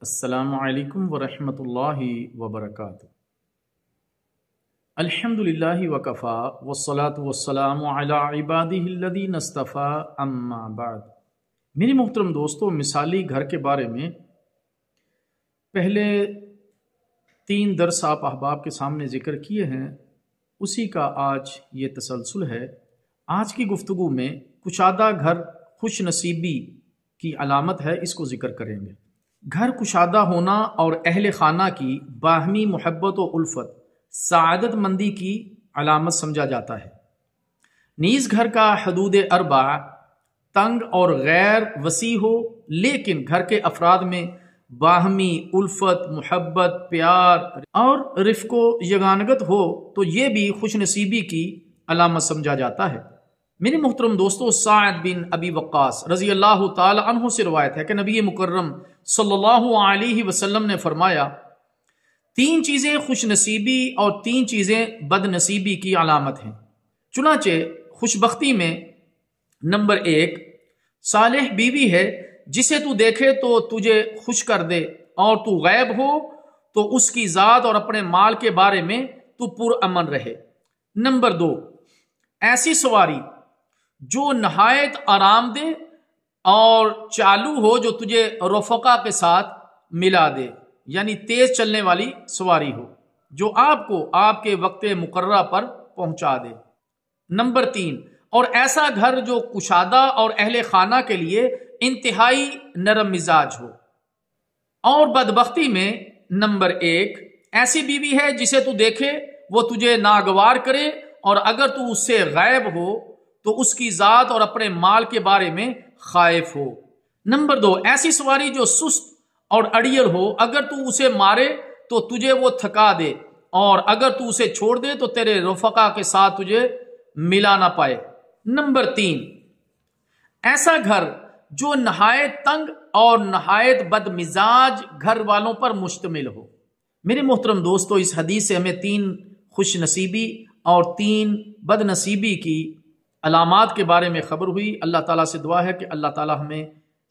السلام علیکم ورحمۃ اللہ وبرکاتہ۔ الحمدللہ وکفا والصلاة والسلام علی عبادہ الذین اصطفیٰ اما بعد۔ میری محترم دوستو، مثالی گھر کے بارے میں پہلے 3 درس آپ احباب کے سامنے ذکر کیے ہیں، اسی کا آج یہ تسلسل ہے۔ آج کی گفتگو میں کشادہ گھر خوش نصیبی کی علامت ہے، اس کو ذکر کریں گے۔ گھر کشادہ ہونا اور اہل خانہ کی باہمی محبت و الفت سعادت مندی کی علامت سمجھا جاتا ہے۔ نیز گھر کا حدود اربع تنگ اور غیر وسیع ہو، لیکن گھر کے افراد میں باہمی الفت، محبت، پیار اور رفق و یگانگت ہو تو یہ بھی خوش نصیبی کی علامت سمجھا جاتا ہے۔ میرے محترم دوستو، سعد بن ابی وقاص رضی اللہ تعالی عنہ سے روایت ہے کہ نبی مکرم صلی اللہ علیہ وسلم نے فرمایا، 3 چیزیں خوش نصیبی اور 3 چیزیں بد نصیبی کی علامت ہیں۔ چنانچہ خوش بختی میں نمبر 1 صالح بیوی ہے جسے تو دیکھے تو تجھے خوش کر دے، اور تو غائب ہو تو اس کی ذات اور اپنے مال کے بارے میں تو پرامن رہے۔ نمبر 2 ایسی سواری جو نہایت آرام دہ اور چالو ہو، جو تجھے رفقا کے ساتھ ملا دے، یعنی تیز چلنے والی سواری ہو جو آپ کو آپ کے وقت مقررہ پر پہنچا دے۔ نمبر 3 اور ایسا گھر جو کشادہ اور اہل خانہ کے لیے انتہائی نرم مزاج ہو۔ اور بدبختی میں نمبر 1 ایسی بیوی ہے جسے تو دیکھے وہ تجھے ناگوار کرے، اور اگر تو اس سے غائب ہو تو اس کی ذات اور اپنے مال کے بارے میں خائف ہو۔ نمبر 2 ایسی سواری جو سست اور اڑیل ہو، اگر تو اسے مارے تو تجھے وہ تھکا دے، اور اگر تو اسے چھوڑ دے تو تیرے رفقا کے ساتھ تجھے ملا نہ پائے۔ نمبر 3 ایسا گھر جو نہایت تنگ اور نہایت بد مزاج گھر والوں پر مشتمل ہو۔ میرے محترم دوستو، اس حدیث سے ہمیں 3 خوش نصیبی اور 3 بد نصیبی کی علامات کے بارے میں خبر ہوئی۔ اللہ تعالیٰ سے دعا ہے کہ اللہ تعالیٰ ہمیں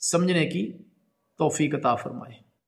سمجھنے کی توفیق عطا فرمائے۔